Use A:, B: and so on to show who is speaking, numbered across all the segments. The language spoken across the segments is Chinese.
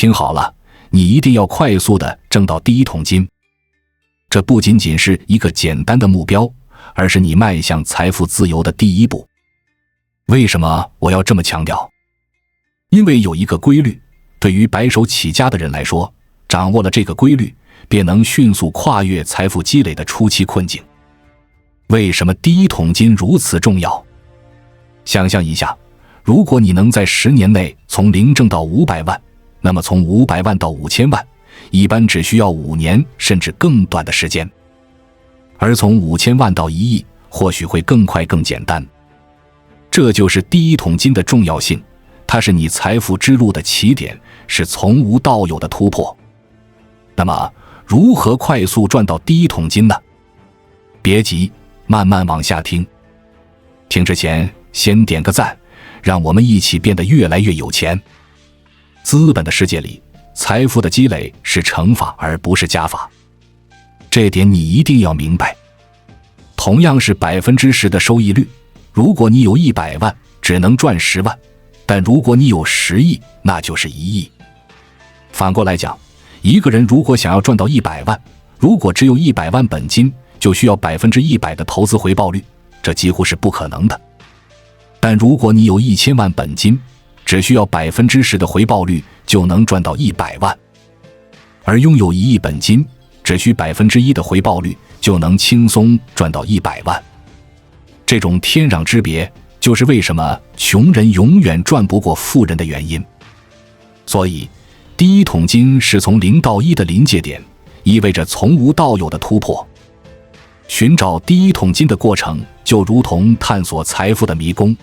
A: 听好了，你一定要快速地挣到第一桶金。这不仅仅是一个简单的目标，而是你迈向财富自由的第一步。为什么我要这么强调？因为有一个规律，对于白手起家的人来说，掌握了这个规律，便能迅速跨越财富积累的初期困境。为什么第一桶金如此重要？想象一下，如果你能在10年内从0挣到500万，那么从500万到5000万，一般只需要5年甚至更短的时间。而从5000万到1亿，或许会更快更简单。这就是第一桶金的重要性，它是你财富之路的起点，是从无到有的突破。那么，如何快速赚到第一桶金呢？别急，慢慢往下听。听之前先点个赞，让我们一起变得越来越有钱。资本的世界里，财富的积累是乘法而不是加法，这点你一定要明白。同样是10%的收益率，如果你有100万，只能赚10万，但如果你有10亿，那就是1亿。反过来讲，一个人如果想要赚到100万，如果只有100万本金，就需要100%的投资回报率，这几乎是不可能的。但如果你有1000万本金，只需要10%的回报率就能赚到100万。而拥有1亿本金，只需1%的回报率就能轻松赚到100万。这种天壤之别，就是为什么穷人永远赚不过富人的原因。所以，第一桶金是从0到1的临界点，意味着从无到有的突破。寻找第一桶金的过程，就如同探索财富的迷宫。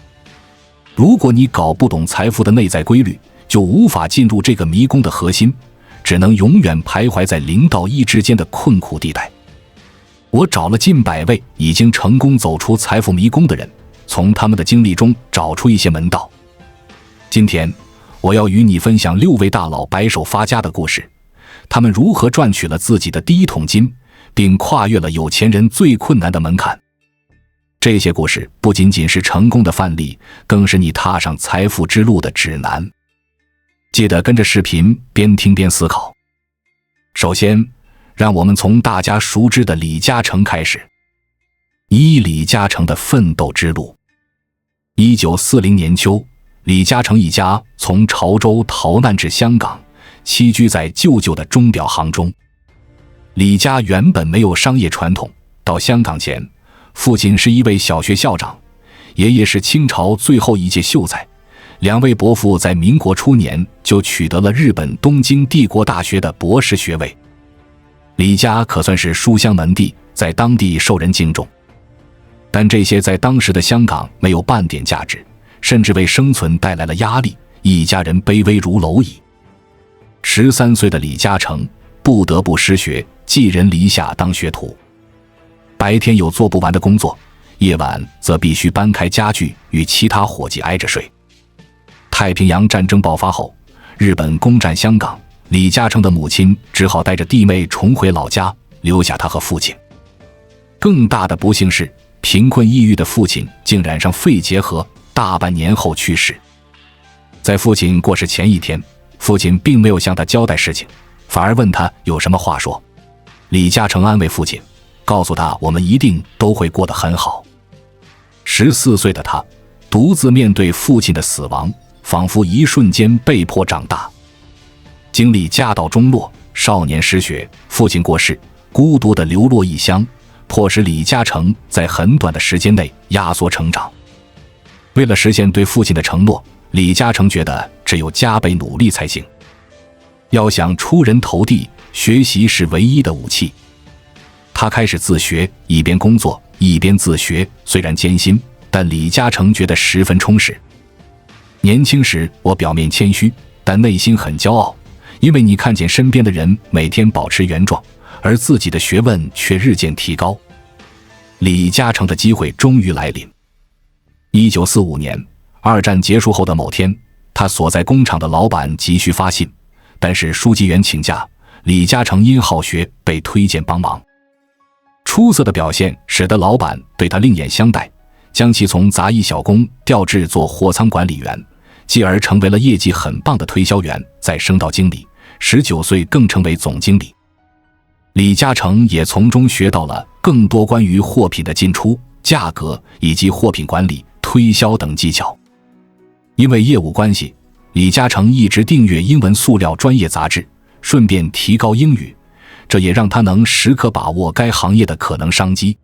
A: 如果你搞不懂财富的内在规律，就无法进入这个迷宫的核心，只能永远徘徊在0到1之间的困苦地带。我找了近100位已经成功走出财富迷宫的人，从他们的经历中找出一些门道。今天，我要与你分享6位大佬白手发家的故事，他们如何赚取了自己的第一桶金，并跨越了有钱人最困难的门槛。这些故事不仅仅是成功的范例，更是你踏上财富之路的指南。记得跟着视频边听边思考。首先，让我们从大家熟知的李嘉诚开始。李嘉诚的奋斗之路。1940年秋，李嘉诚一家从潮州逃难至香港，栖居在舅舅的钟表行中。李家原本没有商业传统，到香港前，父亲是一位小学校长，爷爷是清朝最后一届秀才，2位伯父在民国初年就取得了日本东京帝国大学的博士学位。李家可算是书香门第，在当地受人敬重。但这些在当时的香港没有半点价值，甚至为生存带来了压力，一家人卑微如蝼蚁。13岁的李嘉诚不得不失学，寄人篱下当学徒。白天有做不完的工作，夜晚则必须搬开家具与其他伙计挨着睡。太平洋战争爆发后，日本攻占香港，李嘉诚的母亲只好带着弟妹重回老家，留下他和父亲。更大的不幸是，贫困抑郁的父亲竟染上肺结核，大半年后去世。在父亲过世前一天，父亲并没有向他交代事情，反而问他有什么话说。李嘉诚安慰父亲，告诉他我们一定都会过得很好。14岁的他独自面对父亲的死亡，仿佛一瞬间被迫长大。经历家道中落，少年失学，父亲过世，孤独地流落异乡，迫使李嘉诚在很短的时间内压缩成长。为了实现对父亲的承诺，李嘉诚觉得只有加倍努力才行。要想出人头地，学习是唯一的武器。他开始自学，一边工作一边自学，虽然艰辛，但李嘉诚觉得十分充实。年轻时我表面谦虚，但内心很骄傲，因为你看见身边的人每天保持原状，而自己的学问却日渐提高。李嘉诚的机会终于来临。1945年，二战结束后的某天，他所在工厂的老板急需发信，但是书记员请假，李嘉诚因好学被推荐帮忙。出色的表现使得老板对他另眼相待，将其从杂役小工调至做货仓管理员，继而成为了业绩很棒的推销员，再升到经理，19岁更成为总经理。李嘉诚也从中学到了更多关于货品的进出、价格以及货品管理、推销等技巧。因为业务关系，李嘉诚一直订阅英文塑料专业杂志，顺便提高英语，这也让他能时刻把握该行业的可能商机。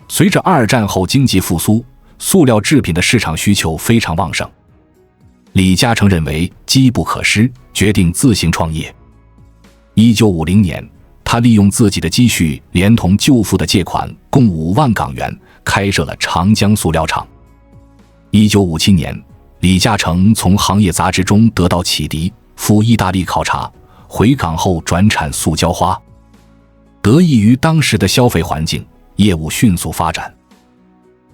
A: 随着二战后经济复苏，塑料制品的市场需求非常旺盛。李嘉诚认为机不可失，决定自行创业。1950年，他利用自己的积蓄连同舅父的借款共5万港元，开设了长江塑料厂。1957年，李嘉诚从行业杂志中得到启迪，赴意大利考察，回港后转产塑胶花。得益于当时的消费环境，业务迅速发展。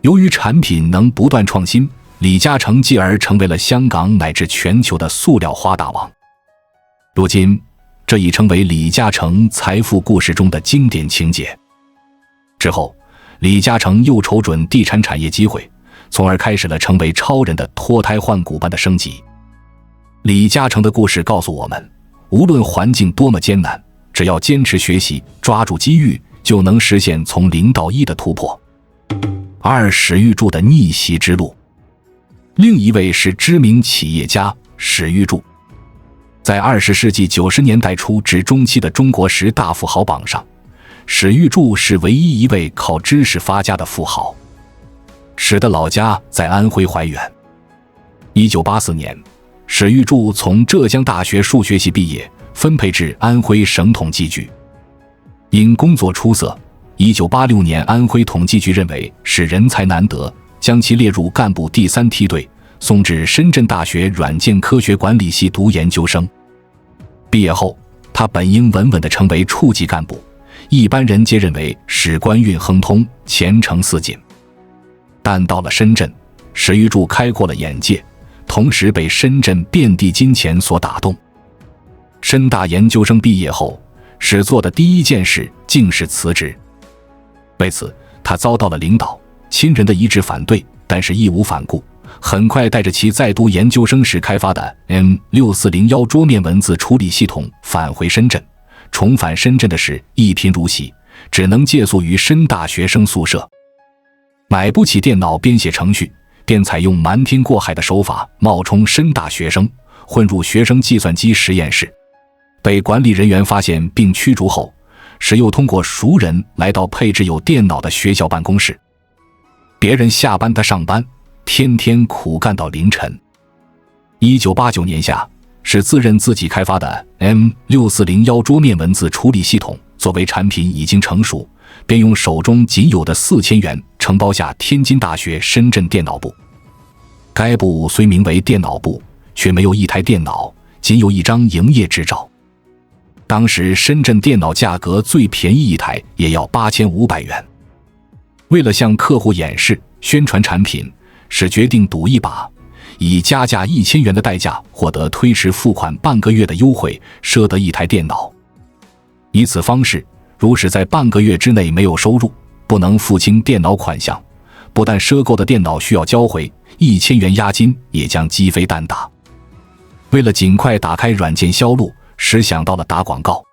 A: 由于产品能不断创新，李嘉诚继而成为了香港乃至全球的塑料花大王。如今，这已成为李嘉诚财富故事中的经典情节。之后，李嘉诚又瞅准地产产业机会，从而开始了成为超人的脱胎换骨般的升级。李嘉诚的故事告诉我们，无论环境多么艰难，只要坚持学习，抓住机遇，就能实现从0到1的突破。2. 史玉柱的逆袭之路。另一位是知名企业家史玉柱。在20世纪90年代初至中期的中国10大富豪榜上，史玉柱是唯一一位靠知识发家的富豪。史的老家在安徽怀远。1984年，史玉柱从浙江大学数学系毕业，分配至安徽省统计局。因工作出色，1986年安徽统计局认为是人才难得，将其列入干部第3梯队，送至深圳大学软件科学管理系读研究生。毕业后，他本应稳稳地成为处级干部，一般人皆认为史官运亨通，前程似锦。但到了深圳，史玉柱开阔了眼界，同时被深圳遍地金钱所打动。深大研究生毕业后，史做的第一件事竟是辞职。为此，他遭到了领导、亲人的一致反对，但是义无反顾，很快带着其在读研究生时开发的 M6401 桌面文字处理系统返回深圳。重返深圳的时，一贫如洗，只能借宿于深大学生宿舍。买不起电脑编写程序，便采用瞒天过海的手法冒充深大学生，混入学生计算机实验室。被管理人员发现并驱逐后，史又通过熟人来到配置有电脑的学校办公室。别人下班他上班，天天苦干到凌晨。1989年夏，史自认自己开发的 M6401 桌面文字处理系统作为产品已经成熟，便用手中仅有的4000元承包下天津大学深圳电脑部。该部虽名为电脑部，却没有一台电脑，仅有一张营业执照。当时深圳电脑价格最便宜一台也要8500元。为了向客户演示宣传产品，史决定赌一把，以加价1000元的代价获得推迟付款半个月的优惠，赊得一台电脑。以此方式，如使在半个月之内没有收入，不能付清电脑款项，不但赊购的电脑需要交回，1000元押金也将鸡飞蛋打。为了尽快打开软件销路，史想到了打广告。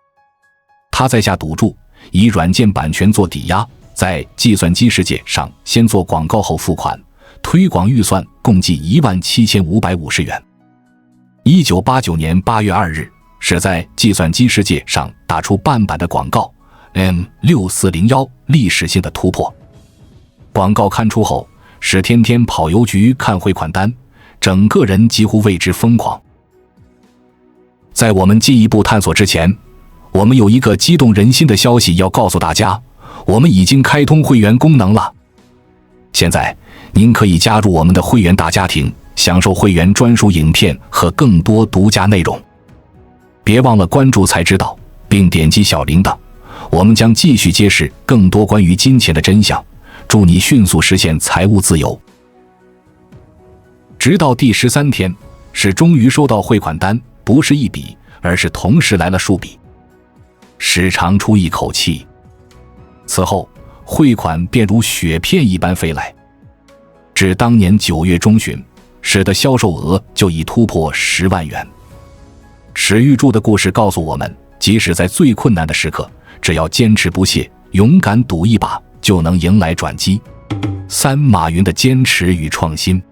A: 他在下赌注，以软件版权做抵押，在计算机世界上先做广告后付款，推广预算共计17550元。1989年8月2日，史在计算机世界上打出半版的广告 M6401， 历史性的突破。广告刊出后，史天天跑邮局看汇款单，整个人几乎为之疯狂。在我们进一步探索之前，我们有一个激动人心的消息要告诉大家，我们已经开通会员功能了。现在您可以加入我们的会员大家庭，享受会员专属影片和更多独家内容。别忘了关注才知道，并点击小铃铛，我们将继续揭示更多关于金钱的真相，祝你迅速实现财务自由。直到第13天，史终于收到汇款单，不是一笔，而是同时来了数笔。史长出一口气。此后，汇款便如雪片一般飞来。至当年9月中旬，使得销售额就已突破10万元。史玉柱的故事告诉我们，即使在最困难的时刻，只要坚持不懈，勇敢赌一把，就能迎来转机。3. 马云的坚持与创新。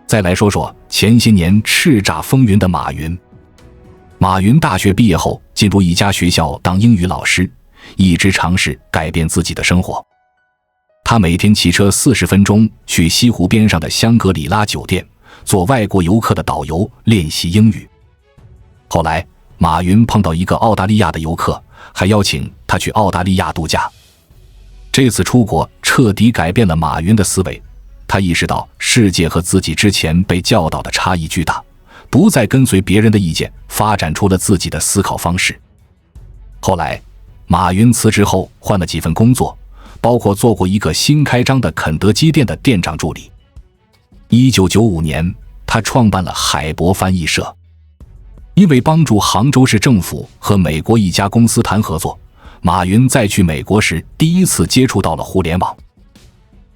A: 再来说说前些年叱咤风云的马云。马云大学毕业后进入一家学校当英语老师，一直尝试改变自己的生活。他每天骑车40分钟去西湖边上的香格里拉酒店做外国游客的导游，练习英语。后来马云碰到一个澳大利亚的游客，还邀请他去澳大利亚度假。这次出国彻底改变了马云的思维，他意识到世界和自己之前被教导的差异巨大，不再跟随别人的意见，发展出了自己的思考方式。后来马云辞职后换了几份工作，包括做过一个新开张的肯德基店的店长助理。1995年他创办了海博翻译社。因为帮助杭州市政府和美国一家公司谈合作，马云在去美国时第一次接触到了互联网。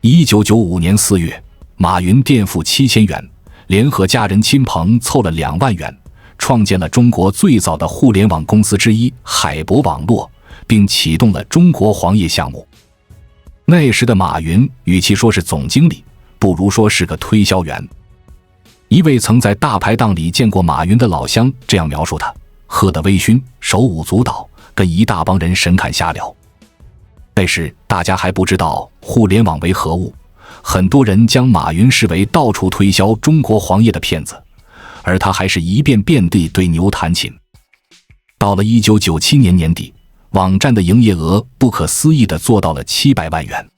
A: 1995年4月，马云垫付7000元，联合家人亲朋凑了2万元，创建了中国最早的互联网公司之一海博网络，并启动了中国黄页项目。那时的马云与其说是总经理，不如说是个推销员。一位曾在大排档里见过马云的老乡这样描述他：喝得微醺，手舞足蹈，跟一大帮人神侃瞎聊。那时大家还不知道互联网为何物，很多人将马云视为到处推销中国黄页的骗子，而他还是一遍遍地对牛弹琴。到了1997年年底，网站的营业额不可思议地做到了700万元。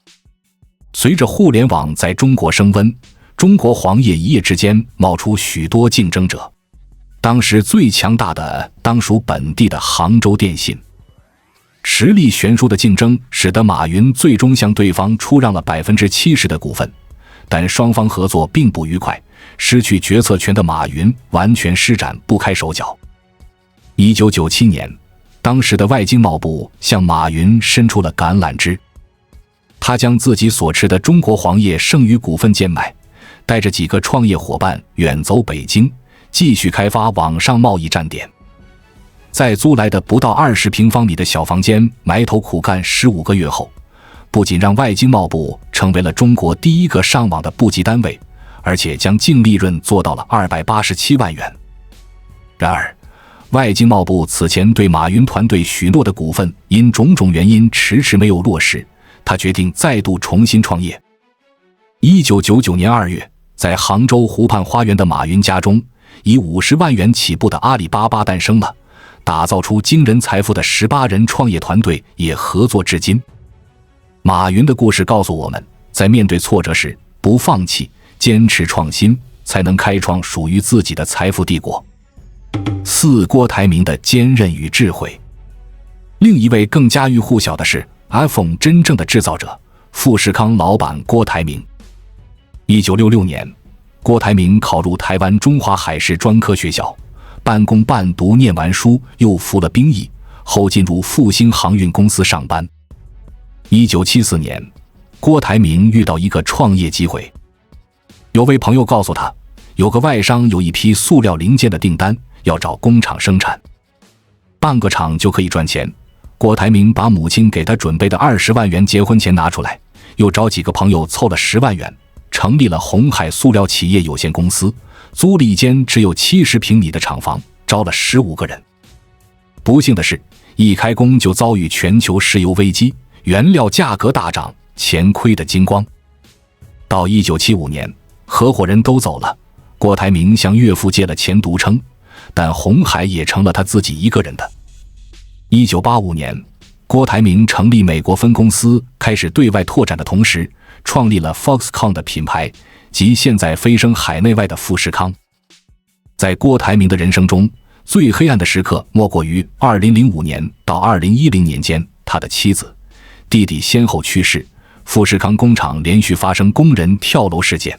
A: 随着互联网在中国升温，中国黄页一夜之间冒出许多竞争者，当时最强大的当属本地的杭州电信。实力悬殊的竞争使得马云最终向对方出让了70%的股份，但双方合作并不愉快，失去决策权的马云完全施展不开手脚。1997年，当时的外经贸部向马云伸出了橄榄枝，他将自己所持的中国黄页剩余股份贱卖，带着几个创业伙伴远走北京，继续开发网上贸易站点。在租来的不到20平方米的小房间埋头苦干15个月后，不仅让外经贸部成为了中国第一个上网的部级单位，而且将净利润做到了287万元。然而外经贸部此前对马云团队许诺的股份因种种原因迟迟没有落实，他决定再度重新创业。1999年2月，在杭州湖畔花园的马云家中，以50万元起步的阿里巴巴诞生了，打造出惊人财富的18人创业团队也合作至今。马云的故事告诉我们，在面对挫折时不放弃，坚持创新，才能开创属于自己的财富帝国。4. 郭台铭的坚韧与智慧。另一位更家喻户晓的是 iPhone 真正的制造者富士康老板郭台铭。1966年，郭台铭考入台湾中华海事专科学校，半工半读念完书，又服了兵役，后进入复兴航运公司上班。1974年，郭台铭遇到一个创业机会，有位朋友告诉他，有个外商有一批塑料零件的订单，要找工厂生产，办个厂就可以赚钱。郭台铭把母亲给他准备的20万元结婚钱拿出来，又找几个朋友凑了10万元，成立了红海塑料企业有限公司，租了一间只有70平米的厂房，招了15个人。不幸的是，一开工就遭遇全球石油危机，原料价格大涨，钱亏得精光。到1975年，合伙人都走了，郭台铭向岳父借了钱独撑，但红海也成了他自己一个人的。1985年，郭台铭成立美国分公司，开始对外拓展的同时，创立了 Foxconn 的品牌，即现在飞升海内外的富士康。在郭台铭的人生中，最黑暗的时刻莫过于2005年到2010年间，他的妻子、弟弟先后去世，富士康工厂连续发生工人跳楼事件。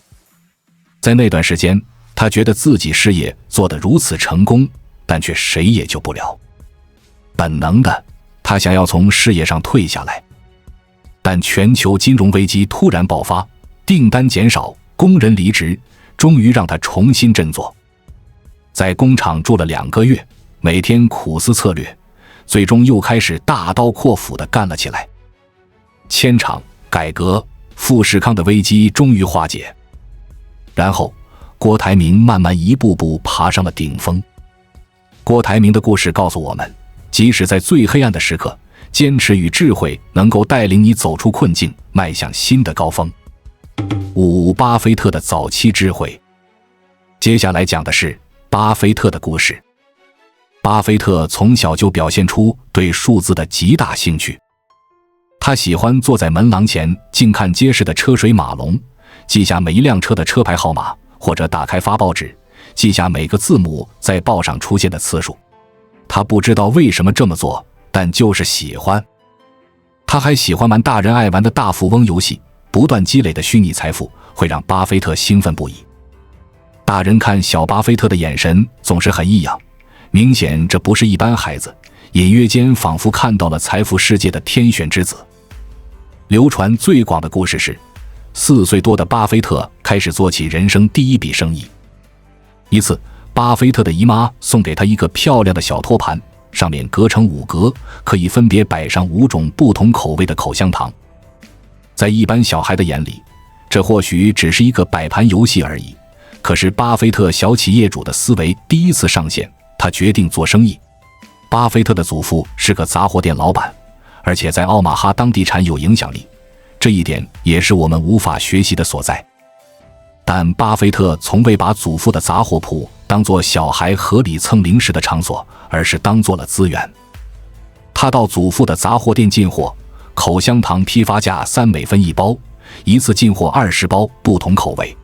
A: 在那段时间，他觉得自己事业做得如此成功，但却谁也救不了。本能的，他想要从事业上退下来，但全球金融危机突然爆发，订单减少，工人离职，终于让他重新振作。在工厂住了2个月，每天苦思策略，最终又开始大刀阔斧地干了起来。迁厂、改革、富士康的危机终于化解，然后郭台铭慢慢一步步爬上了顶峰。郭台铭的故事告诉我们，即使在最黑暗的时刻，坚持与智慧能够带领你走出困境，迈向新的高峰。5. 巴菲特的早期智慧。接下来讲的是巴菲特的故事。巴菲特从小就表现出对数字的极大兴趣，他喜欢坐在门廊前静看街市的车水马龙，记下每一辆车的车牌号码，或者打开发报纸，记下每个字母在报上出现的次数。他不知道为什么这么做，但就是喜欢。他还喜欢玩大人爱玩的大富翁游戏，不断积累的虚拟财富会让巴菲特兴奋不已。大人看小巴菲特的眼神总是很异样，明显这不是一般孩子，隐约间仿佛看到了财富世界的天选之子。流传最广的故事是，4岁多的巴菲特开始做起人生第一笔生意。一次，巴菲特的姨妈送给他一个漂亮的小托盘，上面隔成5格，可以分别摆上5种不同口味的口香糖。在一般小孩的眼里，这或许只是一个摆盘游戏而已，可是巴菲特小企业主的思维第一次上线，他决定做生意。巴菲特的祖父是个杂货店老板，而且在奥马哈当地产有影响力，这一点也是我们无法学习的所在。但巴菲特从未把祖父的杂货铺当作小孩合理蹭零食的场所，而是当作了资源。他到祖父的杂货店进货，口香糖批发价3美分一包，一次进货20包不同口味。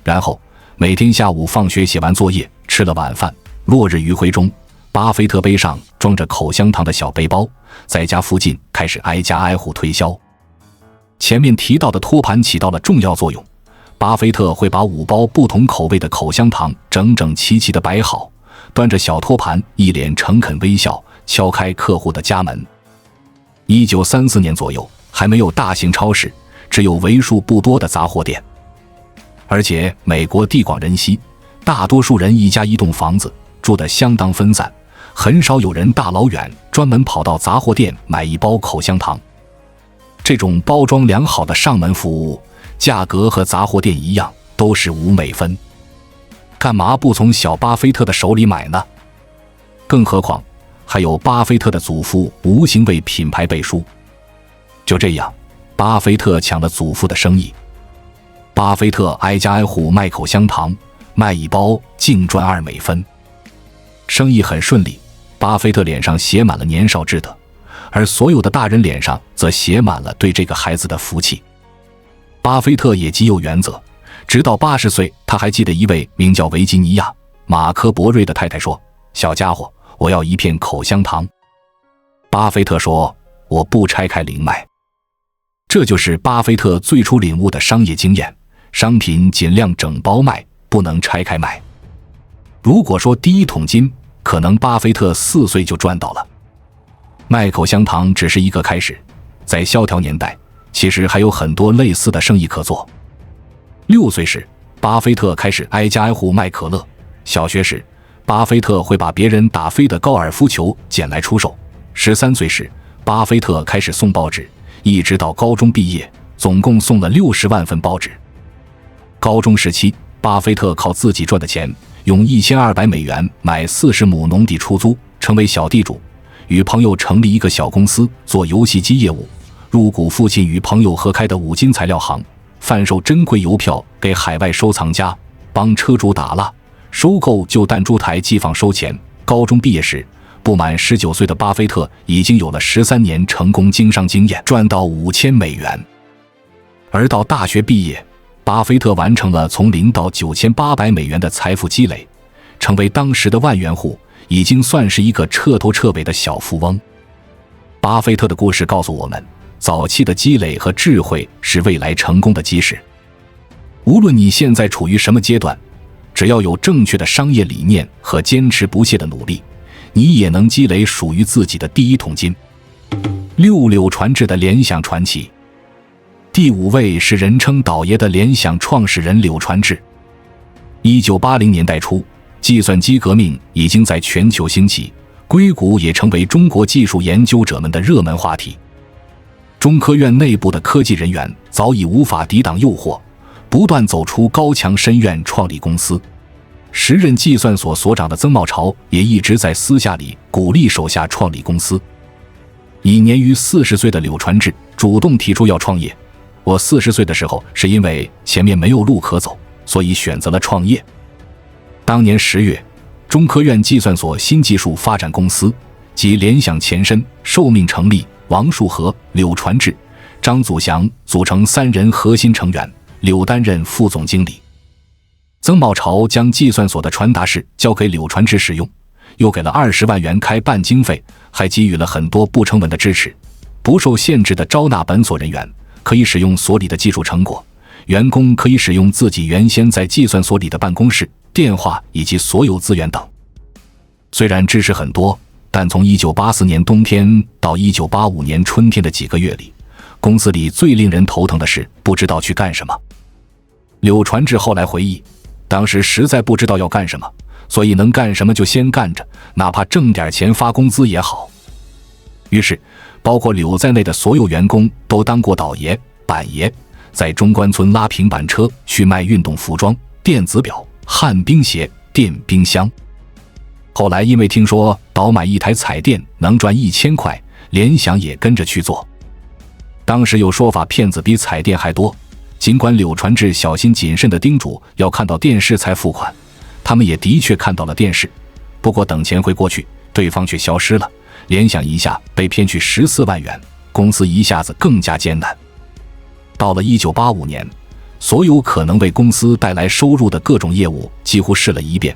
A: 然后每天下午放学写完作业，吃了晚饭，落日余晖中，巴菲特背上装着口香糖的小背包，在家附近开始挨家挨户推销。前面提到的托盘起到了重要作用，巴菲特会把5包不同口味的口香糖整整齐齐地摆好，端着小托盘，一脸诚恳微笑，敲开客户的家门。1934年左右，还没有大型超市，只有为数不多的杂货店。而且美国地广人稀，大多数人一家一栋房子，住得相当分散，很少有人大老远专门跑到杂货店买一包口香糖。这种包装良好的上门服务，价格和杂货店一样，都是5美分。干嘛不从小巴菲特的手里买呢？更何况还有巴菲特的祖父无形为品牌背书。就这样，巴菲特抢了祖父的生意。巴菲特挨家挨户卖口香糖，卖一包净赚2美分。生意很顺利，巴菲特脸上写满了年少志得，而所有的大人脸上则写满了对这个孩子的福气。巴菲特也极有原则，直到80岁，他还记得一位名叫维吉尼亚·马科伯瑞的太太说：“小家伙，我要一片口香糖。”巴菲特说：“我不拆开零卖。”这就是巴菲特最初领悟的商业经验，商品尽量整包卖，不能拆开卖。如果说第一桶金，可能巴菲特4岁就赚到了。卖口香糖只是一个开始，在萧条年代，其实还有很多类似的生意可做。6岁时，巴菲特开始挨家挨户卖可乐。小学时，巴菲特会把别人打飞的高尔夫球捡来出售。13岁时，巴菲特开始送报纸，一直到高中毕业，总共送了60万份报纸。高中时期，巴菲特靠自己赚的钱，用1200美元买40亩农地出租，成为小地主，与朋友成立一个小公司，做游戏机业务，入股父亲与朋友合开的5金材料行，贩售珍贵邮票给海外收藏家，帮车主打蜡，收购旧弹珠台寄放收钱。高中毕业时，不满19岁的巴菲特已经有了13年成功经商经验，赚到5000美元。而到大学毕业，巴菲特完成了从0到9800美元的财富积累，成为当时的万元户，已经算是一个彻头彻尾的小富翁。巴菲特的故事告诉我们，早期的积累和智慧是未来成功的基石。无论你现在处于什么阶段，只要有正确的商业理念和坚持不懈的努力，你也能积累属于自己的第一桶金。6柳传志的联想传奇。第5位是人称倒爷的联想创始人柳传志。1980年代初，计算机革命已经在全球兴起，硅谷也成为中国技术研究者们的热门话题。中科院内部的科技人员早已无法抵挡诱惑，不断走出高墙深院创立公司。时任计算所所长的曾茂潮也一直在私下里鼓励手下创立公司。已年逾40岁的柳传志主动提出要创业。我40岁的时候是因为前面没有路可走，所以选择了创业。当年10月，中科院计算所新技术发展公司及联想前身受命成立，王树和、柳传志、张祖祥组成3人核心成员，柳担任副总经理。曾茂潮将计算所的传达室交给柳传志使用，又给了20万元开办经费，还给予了很多不成文的支持，不受限制的招纳本所人员，可以使用所里的技术成果，员工可以使用自己原先在计算所里的办公室、电话以及所有资源等。虽然支持很多，但从1984年冬天到1985年春天的几个月里，公司里最令人头疼的是不知道去干什么。柳传志后来回忆，当时实在不知道要干什么，所以能干什么就先干着，哪怕挣点钱发工资也好。于是包括柳在内的所有员工都当过倒爷、板爷，在中关村拉平板车去卖运动服装、电子表、旱冰鞋、电冰箱。后来因为听说倒买一台彩电能赚1000块，联想也跟着去做。当时有说法骗子比彩电还多，尽管柳传志小心谨慎地叮嘱要看到电视才付款，他们也的确看到了电视，不过等钱汇过去，对方却消失了，联想一下被骗去14万元，公司一下子更加艰难。到了1985年，所有可能为公司带来收入的各种业务几乎试了一遍，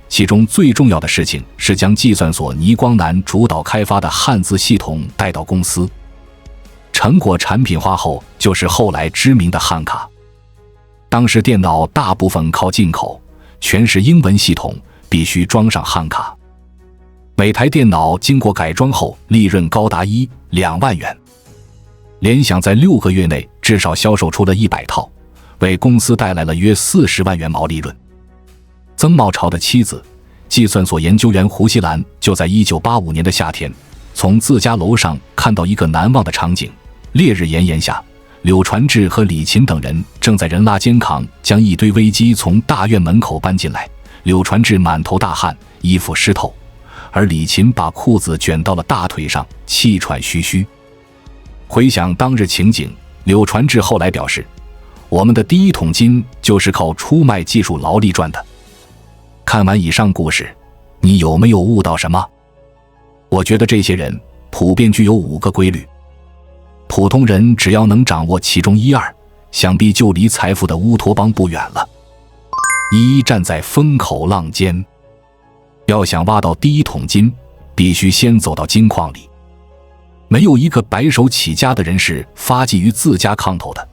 A: 其中最重要的事情是将计算所倪光南主导开发的汉字系统带到公司。成果产品化后就是后来知名的汉卡。当时电脑大部分靠进口，全是英文系统，必须装上汉卡。每台电脑经过改装后，利润高达1-2万元。联想在6个月内至少销售出了100套，为公司带来了约40万元毛利润。曾茂潮的妻子，计算所研究员胡锡兰，就在1985年的夏天，从自家楼上看到一个难忘的场景。烈日炎炎下，柳传志和李琴等人正在人拉肩扛将一堆危机从大院门口搬进来。柳传志满头大汗，衣服湿透，而李琴把裤子卷到了大腿上，气喘吁吁。回想当日情景，柳传志后来表示，我们的第一桶金就是靠出卖技术劳力赚的。看完以上故事，你有没有悟到什么？我觉得这些人普遍具有5个规律。普通人只要能掌握其中1-2，想必就离财富的乌托邦不远了。一，站在风口浪尖。要想挖到第一桶金，必须先走到金矿里。没有一个白手起家的人是发迹于自家炕头的。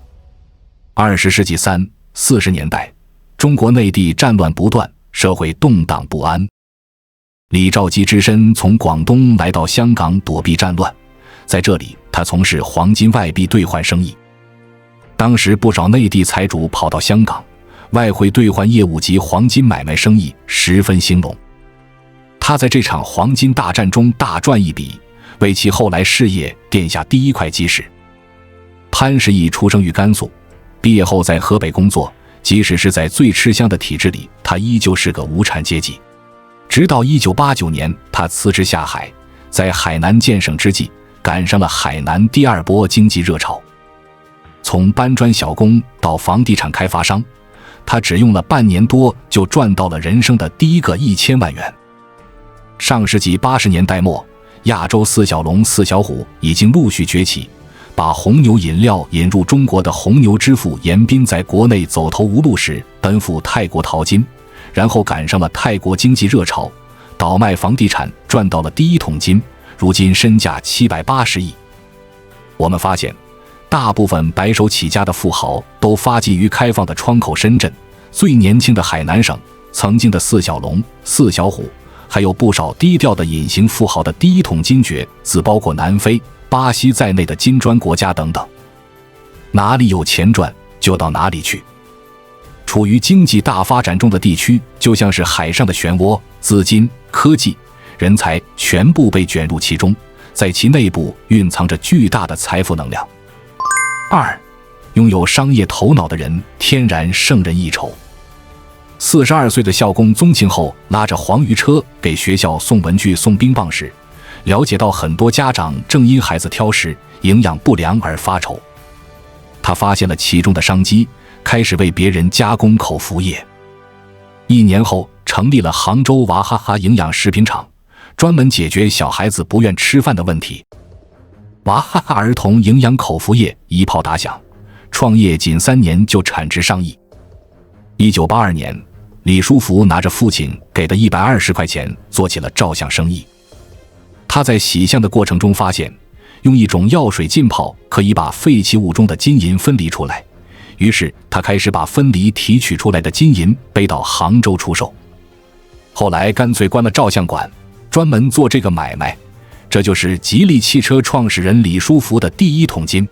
A: 20世纪30、40年代，中国内地战乱不断，社会动荡不安。李兆基只身从广东来到香港躲避战乱，在这里他从事黄金外币兑换生意。当时不少内地财主跑到香港，外汇兑换业务及黄金买卖生意十分兴隆。他在这场黄金大战中大赚一笔，为其后来事业奠下第一块基石。潘石屹出生于甘肃，毕业后在河北工作，即使是在最吃香的体制里，他依旧是个无产阶级。直到1989年，他辞职下海，在海南建省之际，赶上了海南第2波经济热潮。从搬砖小工到房地产开发商，他只用了半年多就赚到了人生的第一个1000万元。上世纪80年代末，亚洲4小龙4小虎已经陆续崛起，把红牛饮料引入中国的红牛之父严彬在国内走投无路时奔赴泰国淘金，然后赶上了泰国经济热潮，倒卖房地产赚到了第一桶金，如今身价780亿。我们发现，大部分白手起家的富豪都发迹于开放的窗口深圳，最年轻的海南省，曾经的4小龙、4小虎，还有不少低调的隐形富豪的第一桶金爵自包括南非、巴西在内的金砖国家等等。哪里有钱赚就到哪里去。处于经济大发展中的地区就像是海上的漩涡，资金、科技、人才全部被卷入其中，在其内部蕴藏着巨大的财富能量。2. 拥有商业头脑的人天然胜人一筹。42岁的校工宗庆后拉着黄鱼车给学校送文具送冰棒时，了解到很多家长正因孩子挑食、营养不良而发愁。他发现了其中的商机，开始为别人加工口服液。1年后成立了杭州娃哈哈营养食品厂，专门解决小孩子不愿吃饭的问题。娃哈哈儿童营养口服液一炮打响，创业仅3年就产值上亿。1982年，李书福拿着父亲给的120块钱做起了照相生意。他在洗相的过程中发现，用一种药水浸泡可以把废弃物中的金银分离出来，于是他开始把分离提取出来的金银背到杭州出售。后来干脆关了照相馆，专门做这个买卖，这就是吉利汽车创始人李书福的第一桶金。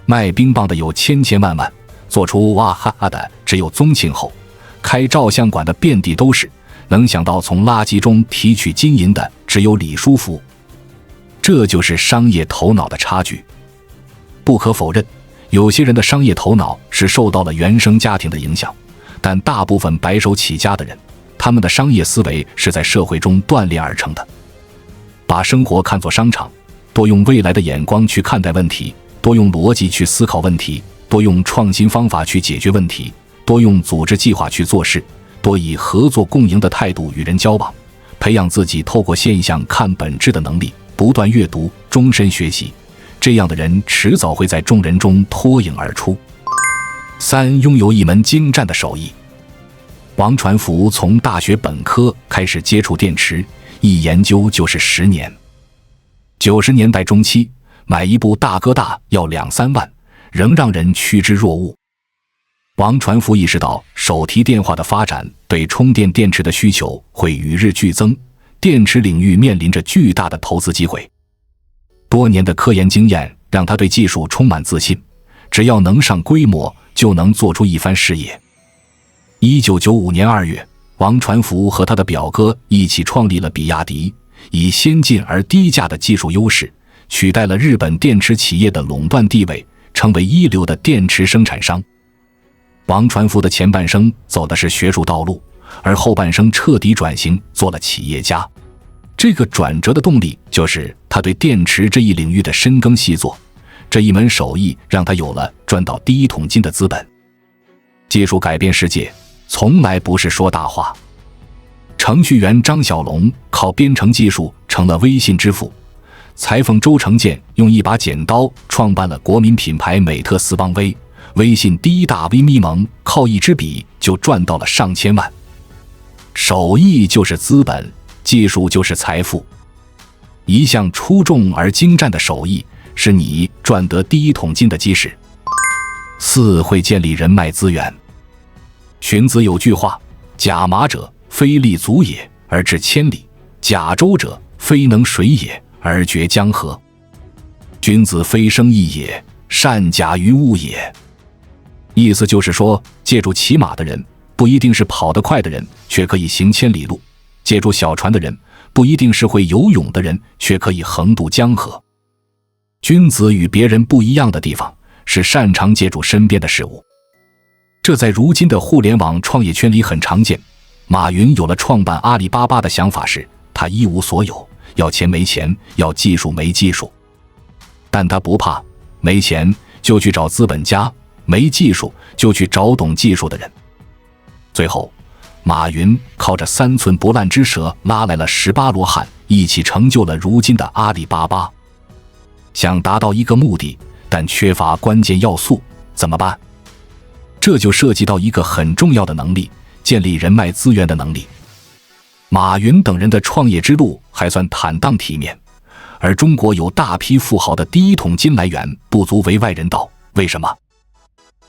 A: 卖冰棒的有千万万，做出娃哈哈的只有宗庆后，开照相馆的遍地都是，能想到从垃圾中提取金银的只有李书福。这就是商业头脑的差距。不可否认，有些人的商业头脑是受到了原生家庭的影响，但大部分白手起家的人，他们的商业思维是在社会中锻炼而成的。把生活看作商场，多用未来的眼光去看待问题，多用逻辑去思考问题，多用创新方法去解决问题，多用组织计划去做事，多以合作共赢的态度与人交往，培养自己透过现象看本质的能力，不断阅读，终身学习，这样的人迟早会在众人中脱颖而出。3. 拥有一门精湛的手艺。王传福从大学本科开始接触电池，一研究就是10年。90年代中期，买一部大哥大要2-3万，仍让人趋之若鹜。王传福意识到手提电话的发展对充电电池的需求会与日俱增，电池领域面临着巨大的投资机会。多年的科研经验让他对技术充满自信，只要能上规模，就能做出一番事业。1995年2月，王传福和他的表哥一起创立了比亚迪，以先进而低价的技术优势，取代了日本电池企业的垄断地位，成为一流的电池生产商。王传福的前半生走的是学术道路，而后半生彻底转型做了企业家。这个转折的动力就是他对电池这一领域的深耕细作，这一门手艺让他有了赚到第一桶金的资本。技术改变世界，从来不是说大话。程序员张小龙靠编程技术成了微信之父，裁缝周成建用一把剪刀创办了国民品牌美特斯邦威，微信第一大 V 咪蒙靠一支笔就赚到了上千万。手艺就是资本，技术就是财富。一项出众而精湛的手艺是你赚得第一桶金的基石。4. 会建立人脉资源。荀子有句话：假马者，非立足也，而至千里；假舟者，非能水也，而绝江河。君子非生意也，善假于物也。意思就是说，借助骑马的人不一定是跑得快的人，却可以行千里路；借助小船的人不一定是会游泳的人，却可以横渡江河。君子与别人不一样的地方是擅长借助身边的事物，这在如今的互联网创业圈里很常见。马云有了创办阿里巴巴的想法时，他一无所有，要钱没钱，要技术没技术，但他不怕，没钱就去找资本家，没技术就去找懂技术的人。最后马云靠着3寸不烂之舌拉来了18罗汉，一起成就了如今的阿里巴巴。想达到一个目的，但缺乏关键要素，怎么办？这就涉及到一个很重要的能力，建立人脉资源的能力。马云等人的创业之路还算坦荡体面，而中国有大批富豪的第一桶金来源不足为外人道。为什么？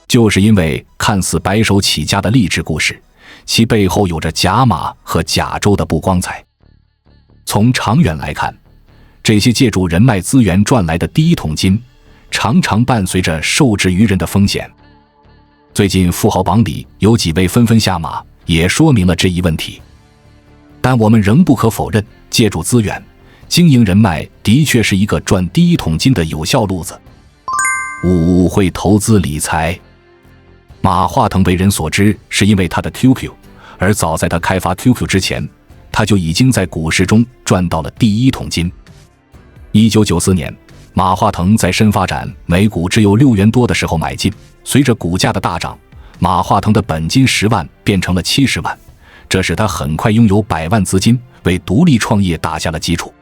A: 就是因为看似白手起家的励志故事，其背后有着假马和假舟的不光彩。从长远来看，这些借助人脉资源赚来的第一桶金，常常伴随着受制于人的风险。最近富豪榜里有几位纷纷下马，也说明了这一问题。但我们仍不可否认，借助资源、经营人脉的确是一个赚第一桶金的有效路子。5. 会投资理财。马化腾为人所知是因为他的 QQ， 而早在他开发 QQ 之前，他就已经在股市中赚到了第一桶金。1994年，马化腾在深发展每股只有6元多的时候买进，随着股价的大涨，马化腾的本金10万变成了70万，这使他很快拥有100万资金，为独立创业打下了基础。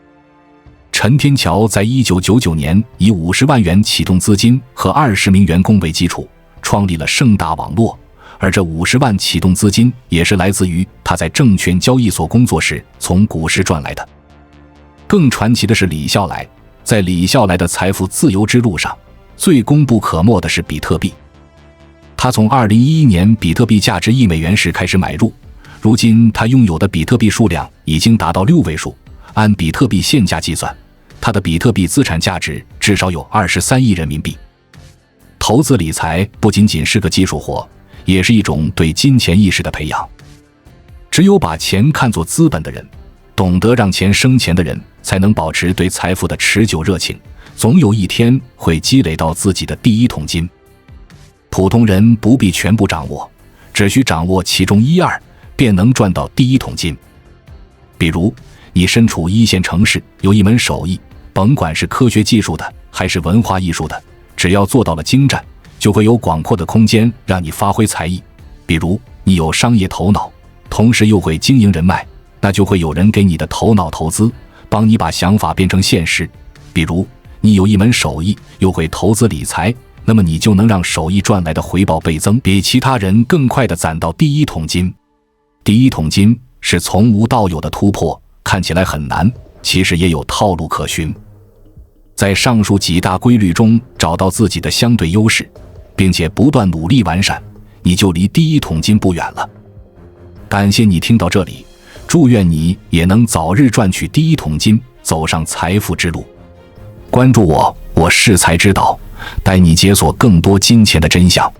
A: 陈天桥在1999年以50万元启动资金和20名员工为基础，创立了盛大网络，而这50万启动资金也是来自于他在证券交易所工作时从股市赚来的。更传奇的是李笑来，在李笑来的财富自由之路上，最功不可没的是比特币。他从2011年比特币价值1美元时开始买入，如今他拥有的比特币数量已经达到6位数，按比特币现价计算，他的比特币资产价值至少有23亿人民币。投资理财不仅仅是个技术活，也是一种对金钱意识的培养。只有把钱看作资本的人，懂得让钱生钱的人，才能保持对财富的持久热情，总有一天会积累到自己的第一桶金。普通人不必全部掌握，只需掌握其中1、2，便能赚到第一桶金。比如你身处1线城市，有一门手艺，甭管是科学技术的还是文化艺术的，只要做到了精湛，就会有广阔的空间让你发挥才艺。比如你有商业头脑，同时又会经营人脉，那就会有人给你的头脑投资，帮你把想法变成现实。比如你有一门手艺，又会投资理财，那么你就能让手艺赚来的回报倍增，比其他人更快地攒到第一桶金。第一桶金是从无到有的突破，看起来很难，其实也有套路可循。在上述几大规律中找到自己的相对优势，并且不断努力完善，你就离第一桶金不远了。感谢你听到这里，祝愿你也能早日赚取第一桶金，走上财富之路。关注我，我是财之道，带你解锁更多金钱的真相。